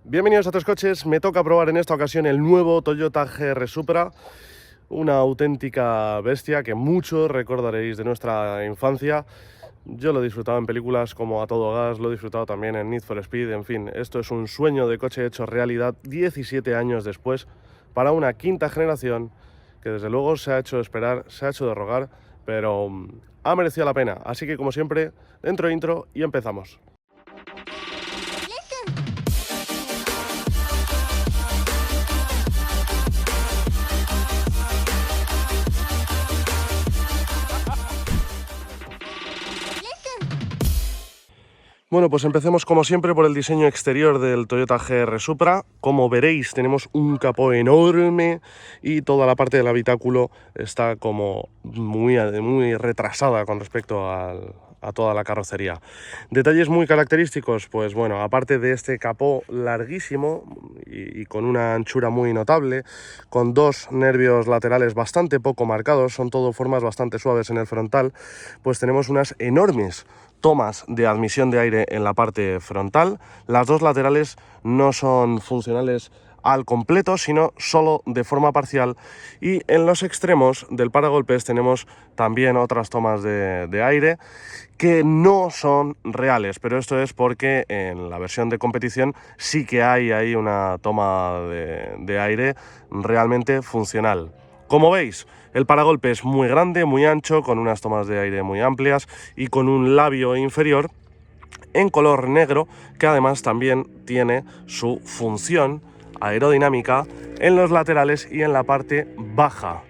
Bienvenidos a Tres Coches. Me toca probar en esta ocasión el nuevo Toyota GR Supra, una auténtica bestia que muchos recordaréis de nuestra infancia. Yo lo he disfrutado en películas como A Todo Gas, lo he disfrutado también en Need for Speed, en fin, esto es un sueño de coche hecho realidad 17 años después para una quinta generación que desde luego se ha hecho esperar, se ha hecho de rogar, pero ha merecido la pena. Así que como siempre, dentro intro y empezamos. Bueno, pues empecemos como siempre por el diseño exterior del Toyota GR Supra. Como veréis, tenemos un capó enorme y toda la parte del habitáculo está como muy retrasada con respecto a toda la carrocería. Detalles muy característicos, pues bueno, aparte de este capó larguísimo y con una anchura muy notable, con dos nervios laterales bastante poco marcados, son todo formas bastante suaves en el frontal, pues tenemos unas enormes tomas de admisión de aire en la parte frontal. Las dos laterales no son funcionales al completo, sino solo de forma parcial, y en los extremos del paragolpes tenemos también otras tomas de aire que no son reales, pero esto es porque en la versión de competición sí que hay ahí una toma de aire realmente funcional. Como veis, el paragolpe es muy grande, muy ancho, con unas tomas de aire muy amplias y con un labio inferior en color negro, que además también tiene su función aerodinámica en los laterales y en la parte baja.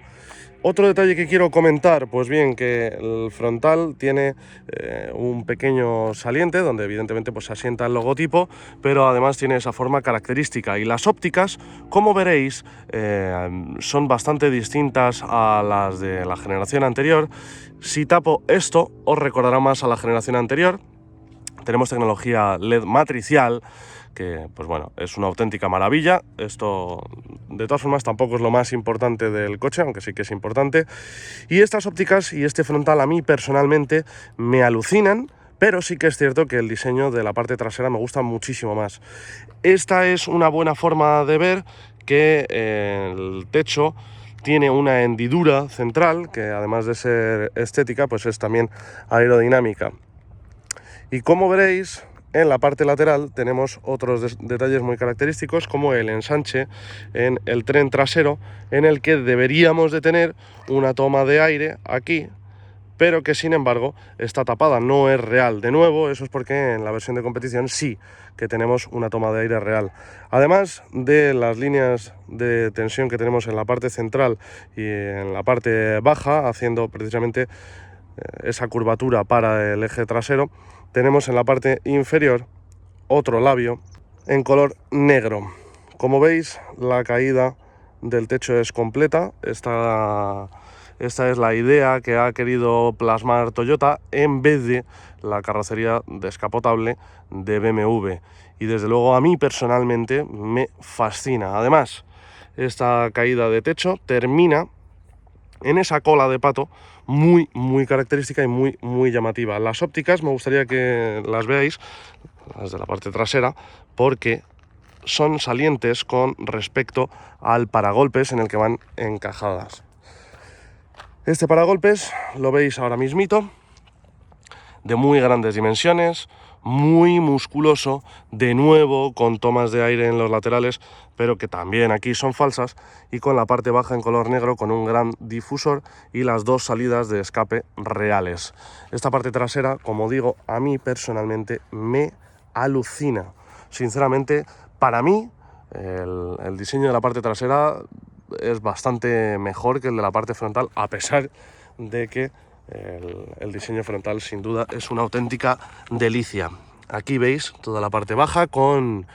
Otro detalle que quiero comentar, pues bien, que el frontal tiene un pequeño saliente donde evidentemente pues se asienta el logotipo, pero además tiene esa forma característica, y las ópticas, como veréis, son bastante distintas a las de la generación anterior. Si tapo esto, os recordará más a la generación anterior. Tenemos tecnología LED matricial, que pues bueno, es una auténtica maravilla. Esto de todas formas tampoco es lo más importante del coche, aunque sí que es importante. Y estas ópticas y este frontal a mí personalmente me alucinan, pero sí que es cierto que el diseño de la parte trasera me gusta muchísimo más. Esta es una buena forma de ver que el techo tiene una hendidura central, que además de ser estética, pues es también aerodinámica. Y como veréis, en la parte lateral tenemos otros detalles muy característicos, como el ensanche en el tren trasero, en el que deberíamos de tener una toma de aire aquí, pero que sin embargo está tapada, no es real. De nuevo, eso es porque en la versión de competición sí que tenemos una toma de aire real. Además de las líneas de tensión que tenemos en la parte central y en la parte baja, haciendo precisamente esa curvatura para el eje trasero, tenemos en la parte inferior otro labio en color negro. Como veis, la caída del techo es completa. Esta es la idea que ha querido plasmar Toyota en vez de la carrocería descapotable de BMW. Y desde luego a mí personalmente me fascina. Además, esta caída de techo termina en esa cola de pato muy característica y muy llamativa. Las ópticas me gustaría que las veáis, las de la parte trasera, porque son salientes con respecto al paragolpes en el que van encajadas. Este paragolpes lo veis ahora mismito, de muy grandes dimensiones, muy musculoso, de nuevo con tomas de aire en los laterales, pero que también aquí son falsas, y con la parte baja en color negro con un gran difusor y las dos salidas de escape reales. Esta parte trasera, como digo, a mí personalmente me alucina. Sinceramente, para mí el diseño de la parte trasera es bastante mejor que el de la parte frontal, a pesar de que el diseño frontal sin duda es una auténtica delicia. Aquí veis toda la parte baja con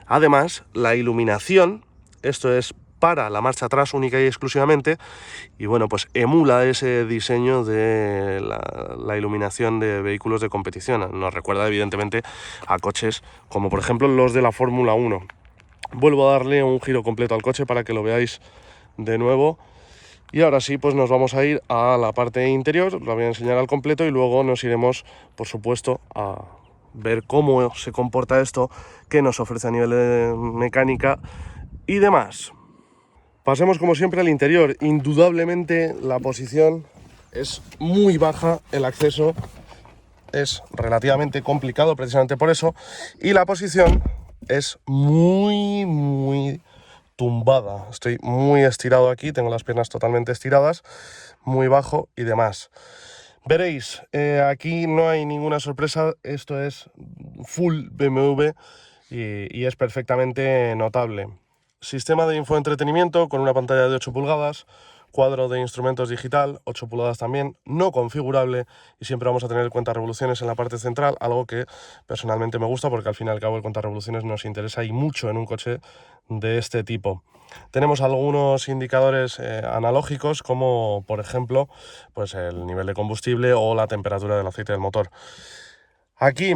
además la iluminación. Esto es para la marcha atrás única y exclusivamente, y bueno, pues emula ese diseño de la iluminación de vehículos de competición. Nos recuerda evidentemente a coches como por ejemplo los de la Fórmula 1. Vuelvo a darle un giro completo al coche para que lo veáis de nuevo. Y ahora sí, pues nos vamos a ir a la parte interior, la voy a enseñar al completo y luego nos iremos, por supuesto, a ver cómo se comporta esto, qué nos ofrece a nivel de mecánica y demás. Pasemos como siempre al interior. Indudablemente la posición es muy baja, el acceso es relativamente complicado precisamente por eso, y la posición es muy tumbada. Estoy muy estirado aquí, tengo las piernas totalmente estiradas, muy bajo y demás. Veréis, aquí no hay ninguna sorpresa, esto es full BMW y es perfectamente notable. Sistema de infoentretenimiento con una pantalla de 8 pulgadas, cuadro de instrumentos digital, 8 pulgadas también, no configurable, y siempre vamos a tener el cuentarevoluciones en la parte central, algo que personalmente me gusta porque al fin y al cabo el cuentarevoluciones nos interesa y mucho en un coche de este tipo. Tenemos algunos indicadores analógicos, como por ejemplo pues el nivel de combustible o la temperatura del aceite del motor. Aquí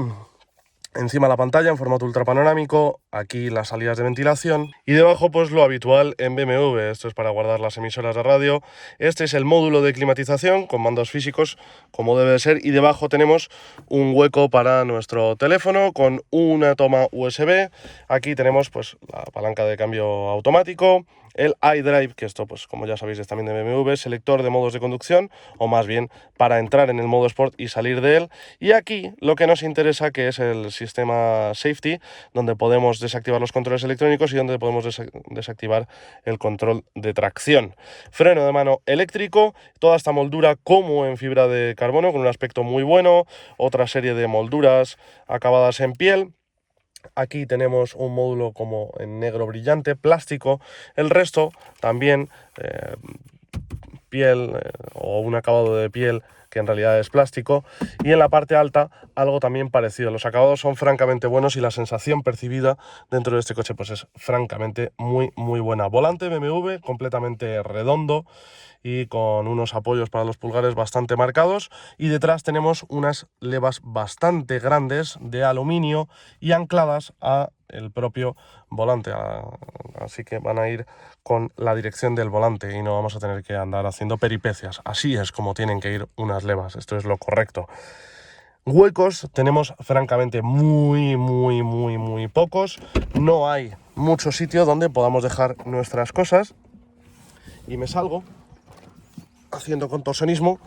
encima la pantalla en formato ultrapanorámico, aquí las salidas de ventilación y debajo pues lo habitual en BMW, esto es para guardar las emisoras de radio, este es el módulo de climatización con mandos físicos como debe de ser, y debajo tenemos un hueco para nuestro teléfono con una toma USB, aquí tenemos pues la palanca de cambio automático, el iDrive, que esto pues como ya sabéis es también de BMW, selector de modos de conducción, o más bien para entrar en el modo Sport y salir de él, y aquí lo que nos interesa, que es el sistema Safety, donde podemos desactivar los controles electrónicos y donde podemos desactivar el control de tracción. Freno de mano eléctrico, toda esta moldura como en fibra de carbono con un aspecto muy bueno, otra serie de molduras acabadas en piel. Aquí tenemos un módulo como en negro brillante, plástico, el resto también piel o un acabado de piel que en realidad es plástico, y en la parte alta algo también parecido. Los acabados son francamente buenos y la sensación percibida dentro de este coche pues es francamente muy buena. Volante BMW completamente redondo y con unos apoyos para los pulgares bastante marcados, y detrás tenemos unas levas bastante grandes de aluminio y ancladas a el propio volante, así que van a ir con la dirección del volante y no vamos a tener que andar haciendo peripecias. Así es como tienen que ir unas levas, esto es lo correcto. Huecos tenemos francamente muy pocos, no hay mucho sitio donde podamos dejar nuestras cosas, y me salgo haciendo contorsionismo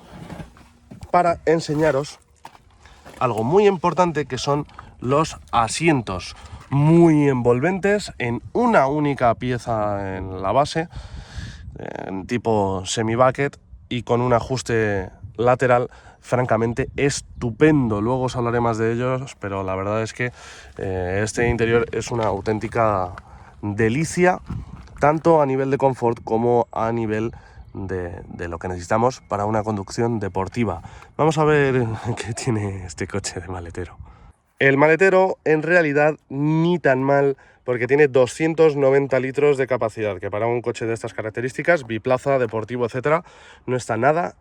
para enseñaros algo muy importante, que son los asientos, muy envolventes en una única pieza en la base, en tipo semi-bucket y con un ajuste lateral francamente estupendo. Luego os hablaré más de ellos, pero la verdad es que este interior es una auténtica delicia, tanto a nivel de confort como a nivel de lo que necesitamos para una conducción deportiva. Vamos a ver qué tiene este coche de maletero. El maletero en realidad ni tan mal, porque tiene 290 litros de capacidad, que para un coche de estas características, biplaza, deportivo, etcétera, no está nada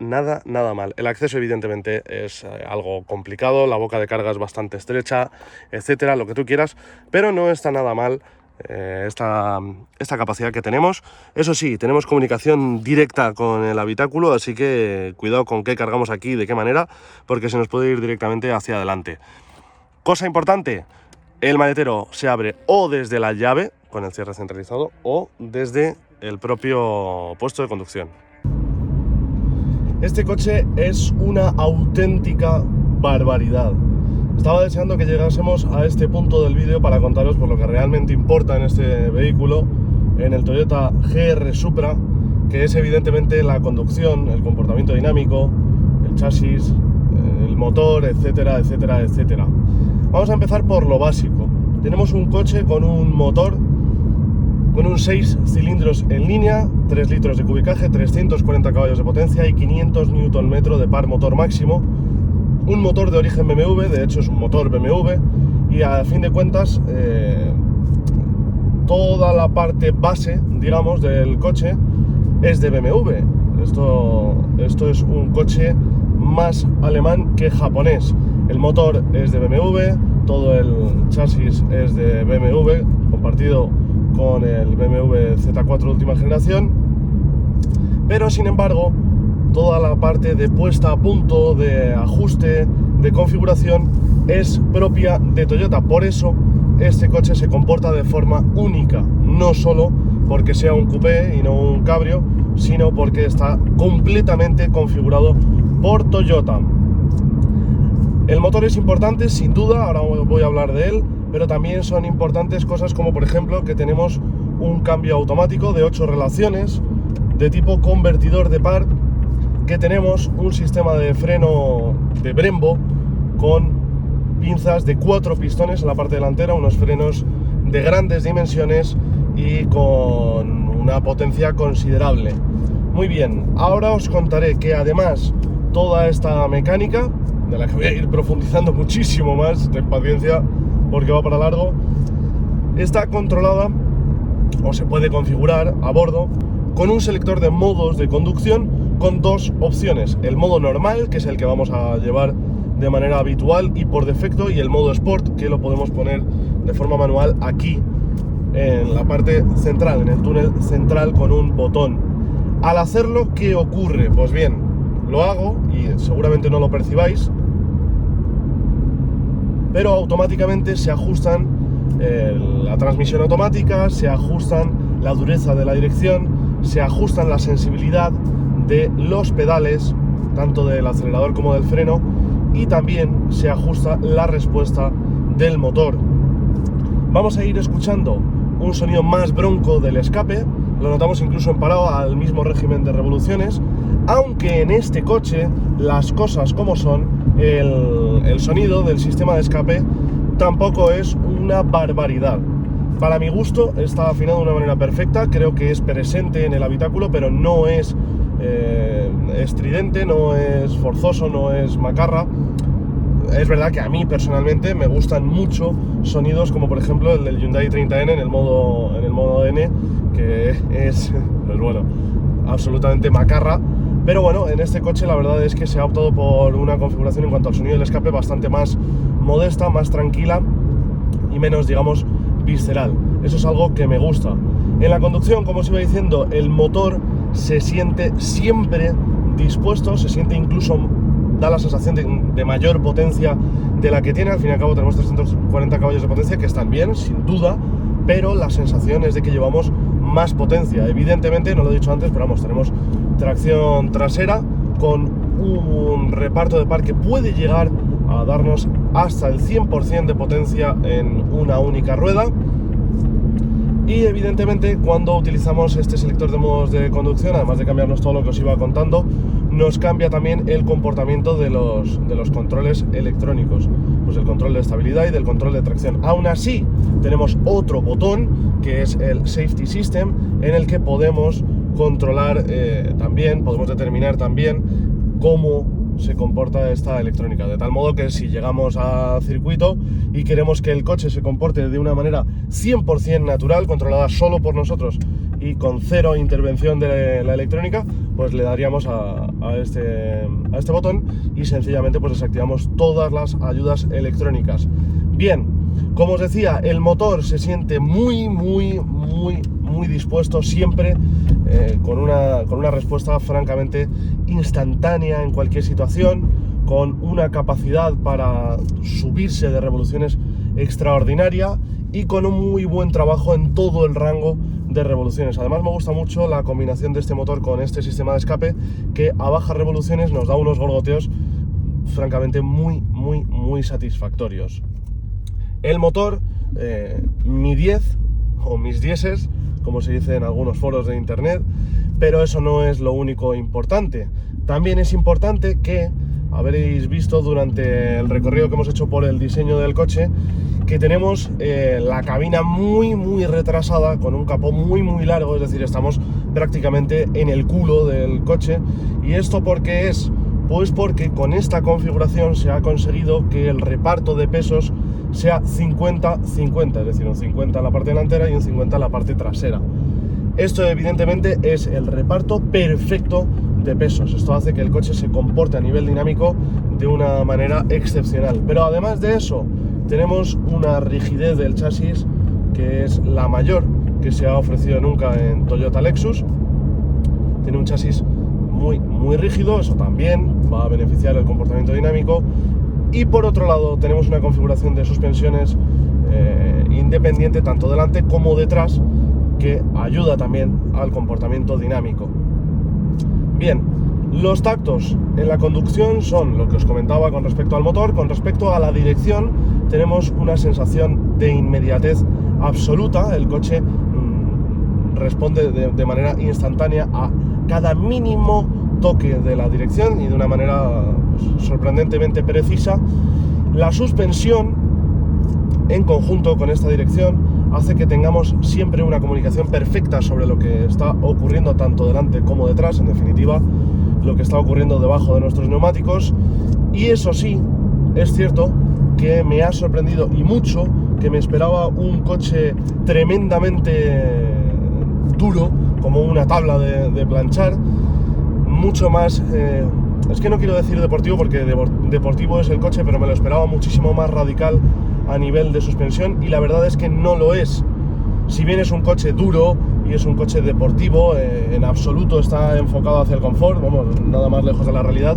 mal. El acceso evidentemente es algo complicado, la boca de carga es bastante estrecha, etcétera, lo que tú quieras, pero no está nada mal esta capacidad que tenemos. Eso sí, tenemos comunicación directa con el habitáculo, así que cuidado con qué cargamos aquí y de qué manera, porque se nos puede ir directamente hacia adelante. Cosa importante, el maletero se abre o desde la llave con el cierre centralizado o desde el propio puesto de conducción. Este coche es una auténtica barbaridad. Estaba deseando que llegásemos a este punto del vídeo para contaros por lo que realmente importa en este vehículo, en el Toyota GR Supra, que es evidentemente la conducción, el comportamiento dinámico, el chasis, el motor, etcétera. Vamos a empezar por lo básico. Tenemos un coche con un motor con un 6 cilindros en línea, 3 litros de cubicaje, 340 caballos de potencia y 500 Nm de par motor máximo. Un motor de origen BMW, de hecho es un motor BMW, y a fin de cuentas toda la parte base, digamos, del coche es de BMW. Esto es un coche más alemán que japonés. El motor es de BMW, todo el chasis es de BMW, compartido con el BMW Z4 de última generación, pero sin embargo toda la parte de puesta a punto, de ajuste, de configuración es propia de Toyota. Por eso este coche se comporta de forma única, no solo porque sea un coupé y no un cabrio, sino porque está completamente configurado por Toyota. El motor es importante, sin duda, ahora voy a hablar de él, pero también son importantes cosas como, por ejemplo, que tenemos un cambio automático de 8 relaciones de tipo convertidor de par, que tenemos un sistema de freno de Brembo con pinzas de 4 pistones en la parte delantera, unos frenos de grandes dimensiones y con una potencia considerable. Muy bien, ahora os contaré que además toda esta mecánica, de la que voy a ir profundizando muchísimo más, ten paciencia porque va para largo, está controlada o se puede configurar a bordo con un selector de modos de conducción con 2 opciones: el modo normal, que es el que vamos a llevar de manera habitual y por defecto, y el modo Sport, que lo podemos poner de forma manual aquí en la parte central, en el túnel central, con un botón. Al hacerlo, ¿qué ocurre? Pues bien, lo hago y seguramente no lo percibáis, pero automáticamente se ajustan la transmisión automática, se ajustan la dureza de la dirección, se ajustan la sensibilidad de los pedales, tanto del acelerador como del freno, y también se ajusta la respuesta del motor. Vamos a ir escuchando un sonido más bronco del escape, lo notamos incluso en parado al mismo régimen de revoluciones, aunque en este coche las cosas como son, el sonido del sistema de escape tampoco es una barbaridad. Para mi gusto está afinado de una manera perfecta, creo que es presente en el habitáculo, pero no es estridente, no es forzoso, no es macarra. Es verdad que a mí personalmente me gustan mucho sonidos como por ejemplo el del Hyundai 30N en el modo N, que es, pues bueno, absolutamente macarra. Pero bueno, en este coche la verdad es que se ha optado por una configuración en cuanto al sonido del escape bastante más modesta, más tranquila y menos, digamos, visceral. Eso es algo que me gusta. En la conducción, como os iba diciendo, el motor se siente siempre dispuesto, se siente incluso, da la sensación de mayor potencia de la que tiene. Al fin y al cabo tenemos 340 caballos de potencia, que están bien, sin duda, pero la sensación es de que llevamos más potencia. Evidentemente, no lo he dicho antes, pero vamos, tenemos tracción trasera con un reparto de par que puede llegar a darnos hasta el 100% de potencia en una única rueda. Y evidentemente, cuando utilizamos este selector de modos de conducción, además de cambiarnos todo lo que os iba contando, nos cambia también el comportamiento de los controles electrónicos, pues el control de estabilidad y del control de tracción. Aún así, tenemos otro botón que es el Safety System, en el que podemos controlar también, podemos determinar también cómo se comporta esta electrónica, de tal modo que si llegamos a circuito y queremos que el coche se comporte de una manera 100% natural, controlada solo por nosotros y con cero intervención de la electrónica, pues le daríamos a este botón y sencillamente pues desactivamos todas las ayudas electrónicas. Bien, como os decía, el motor se siente muy dispuesto siempre, con una respuesta francamente instantánea en cualquier situación, con una capacidad para subirse de revoluciones extraordinaria y con un muy buen trabajo en todo el rango de revoluciones. Además, me gusta mucho la combinación de este motor con este sistema de escape, que a bajas revoluciones nos da unos gorgoteos francamente muy satisfactorios. El motor, Mi 10 o mis dieces, como se dice en algunos foros de internet, pero eso no es lo único importante. También es importante que habréis visto durante el recorrido que hemos hecho por el diseño del coche que tenemos la cabina muy retrasada, con un capó muy largo, es decir, estamos prácticamente en el culo del coche. ¿Y esto por qué es? Pues porque con esta configuración se ha conseguido que el reparto de pesos sea 50-50, es decir, un 50 en la parte delantera y un 50 en la parte trasera. Esto evidentemente es el reparto perfecto de pesos. Esto hace que el coche se comporte a nivel dinámico de una manera excepcional. Pero además de eso, tenemos una rigidez del chasis que es la mayor que se ha ofrecido nunca en Toyota Lexus. Tiene un chasis muy rígido, eso también va a beneficiar el comportamiento dinámico. Y por otro lado tenemos una configuración de suspensiones independiente tanto delante como detrás, que ayuda también al comportamiento dinámico. Bien, los tactos en la conducción son lo que os comentaba con respecto al motor. Con respecto a la dirección, tenemos una sensación de inmediatez absoluta. El coche responde de manera instantánea a cada mínimo toque de la dirección y de una manera sorprendentemente precisa. La suspensión, en conjunto con esta dirección, hace que tengamos siempre una comunicación perfecta sobre lo que está ocurriendo tanto delante como detrás, en definitiva, lo que está ocurriendo debajo de nuestros neumáticos. Y eso sí, es cierto que me ha sorprendido y mucho, que me esperaba un coche tremendamente duro, como una tabla de planchar, mucho más... es que no quiero decir deportivo porque deportivo es el coche, pero me lo esperaba muchísimo más radical a nivel de suspensión, y la verdad es que no lo es. Si bien es un coche duro y es un coche deportivo, en absoluto está enfocado hacia el confort, vamos, nada más lejos de la realidad,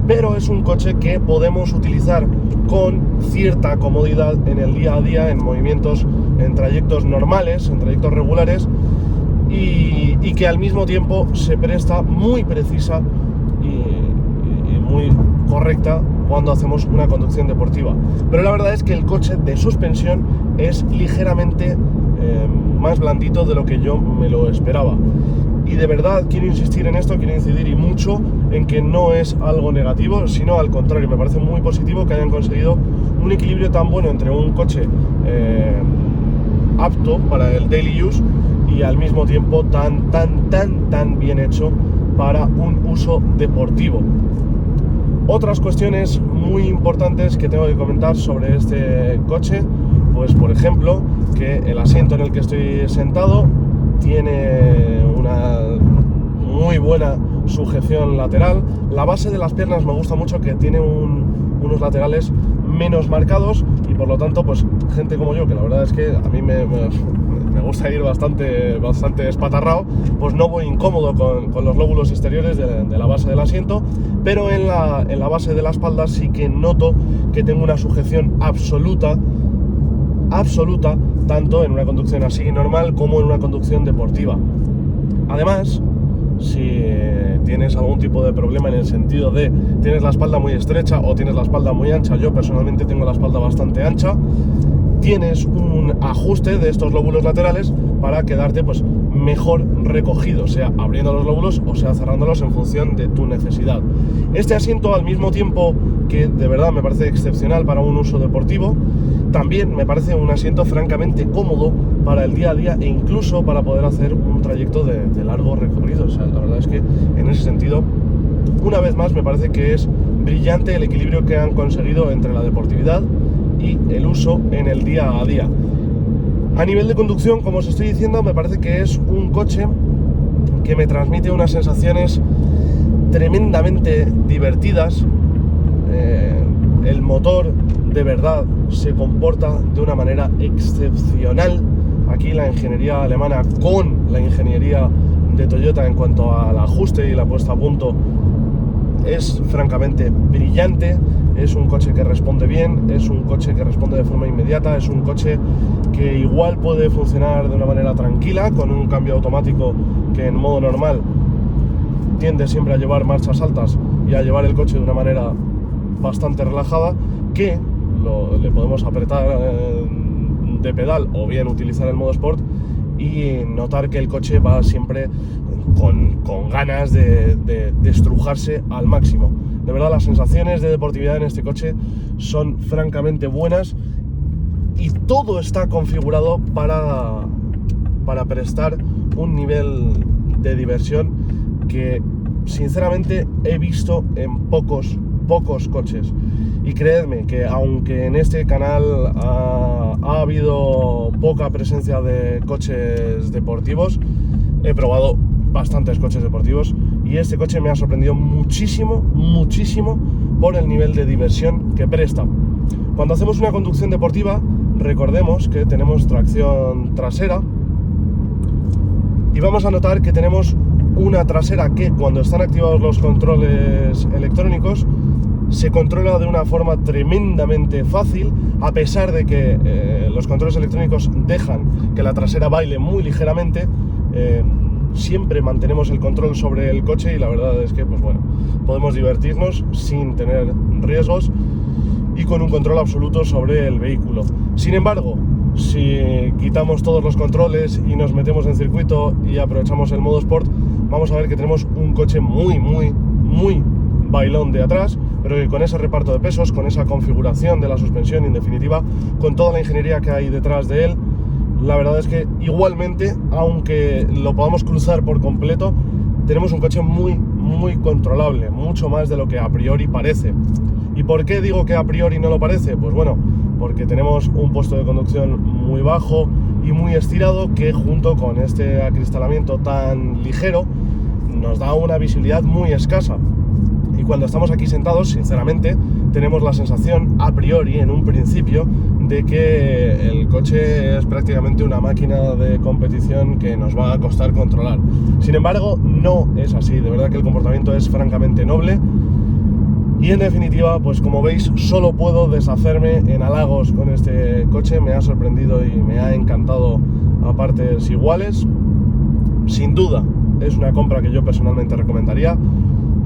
pero es un coche que podemos utilizar con cierta comodidad en el día a día, en movimientos, en trayectos normales, en trayectos regulares, y que al mismo tiempo se presta muy precisa y muy correcta cuando hacemos una conducción deportiva. Pero la verdad es que el coche de suspensión es ligeramente más blandito de lo que yo me lo esperaba. Y de verdad quiero insistir en esto, quiero incidir y mucho en que no es algo negativo, sino al contrario, me parece muy positivo que hayan conseguido un equilibrio tan bueno entre un coche apto para el daily use y al mismo tiempo tan bien hecho para un uso deportivo. Otras cuestiones muy importantes que tengo que comentar sobre este coche, pues por ejemplo, que el asiento en el que estoy sentado tiene una muy buena sujeción lateral. La base de las piernas me gusta mucho, que tiene unos laterales menos marcados, y por lo tanto, pues gente como yo, que la verdad es que a mí me gusta ir bastante espatarrado, pues no voy incómodo con los lóbulos exteriores de la base del asiento, pero en la base de la espalda sí que noto que tengo una sujeción absoluta, tanto en una conducción así normal como en una conducción deportiva. Además, si tienes algún tipo de problema en el sentido de tienes la espalda muy estrecha o tienes la espalda muy ancha, yo personalmente tengo la espalda bastante ancha, tienes un ajuste de estos lóbulos laterales para quedarte pues mejor recogido, sea abriendo los lóbulos o sea cerrándolos en función de tu necesidad. Este asiento, al mismo tiempo que de verdad me parece excepcional para un uso deportivo, también me parece un asiento francamente cómodo para el día a día e incluso para poder hacer un trayecto de largo recorrido. O sea, la verdad es que en ese sentido, una vez más, me parece que es brillante el equilibrio que han conseguido entre la deportividad y el uso en el día a día. A nivel de conducción, como os estoy diciendo, me parece que es un coche que me transmite unas sensaciones tremendamente divertidas. El motor de verdad se comporta de una manera excepcional. Aquí la ingeniería alemana con la ingeniería de Toyota en cuanto al ajuste y la puesta a punto es francamente brillante. Es un coche que responde bien, es un coche que responde de forma inmediata, es un coche que igual puede funcionar de una manera tranquila con un cambio automático que en modo normal tiende siempre a llevar marchas altas y a llevar el coche de una manera bastante relajada, que le podemos apretar de pedal o bien utilizar el modo Sport y notar que el coche va siempre con ganas de estrujarse al máximo. De verdad, las sensaciones de deportividad en este coche son francamente buenas y todo está configurado para prestar un nivel de diversión que sinceramente he visto en pocos coches. Y creedme que aunque en este canal ha habido poca presencia de coches deportivos, he probado bastantes coches deportivos y este coche me ha sorprendido muchísimo por el nivel de diversión que presta. Cuando hacemos una conducción deportiva, recordemos que tenemos tracción trasera y vamos a notar que tenemos una trasera que, cuando están activados los controles electrónicos, se controla de una forma tremendamente fácil, a pesar de que los controles electrónicos dejan que la trasera baile muy ligeramente. Siempre mantenemos el control sobre el coche y la verdad es que, pues bueno, podemos divertirnos sin tener riesgos y con un control absoluto sobre el vehículo. Sin embargo, si quitamos todos los controles y nos metemos en circuito y aprovechamos el modo Sport, vamos a ver que tenemos un coche muy bailón de atrás, pero que con ese reparto de pesos, con esa configuración de la suspensión, en definitiva, con toda la ingeniería que hay detrás de él, la verdad es que igualmente, aunque lo podamos cruzar por completo, tenemos un coche muy controlable, mucho más de lo que a priori parece. ¿Y por qué digo que a priori no lo parece? Pues bueno, porque tenemos un puesto de conducción muy bajo y muy estirado, que junto con este acristalamiento tan ligero nos da una visibilidad muy escasa. Y cuando estamos aquí sentados, sinceramente, tenemos la sensación, a priori, en un principio, de que el coche es prácticamente una máquina de competición que nos va a costar controlar. Sin embargo, no es así. De verdad que el comportamiento es francamente noble. Y en definitiva, pues como veis, solo puedo deshacerme en halagos con este coche. Me ha sorprendido y me ha encantado a partes iguales. Sin duda, es una compra que yo personalmente recomendaría.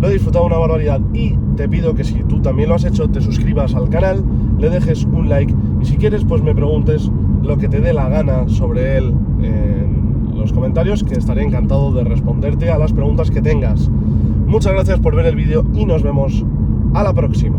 Lo he disfrutado una barbaridad y te pido que si tú también lo has hecho, te suscribas al canal, le dejes un like y si quieres, pues me preguntes lo que te dé la gana sobre él en los comentarios, que estaré encantado de responderte a las preguntas que tengas. Muchas gracias por ver el vídeo y nos vemos a la próxima.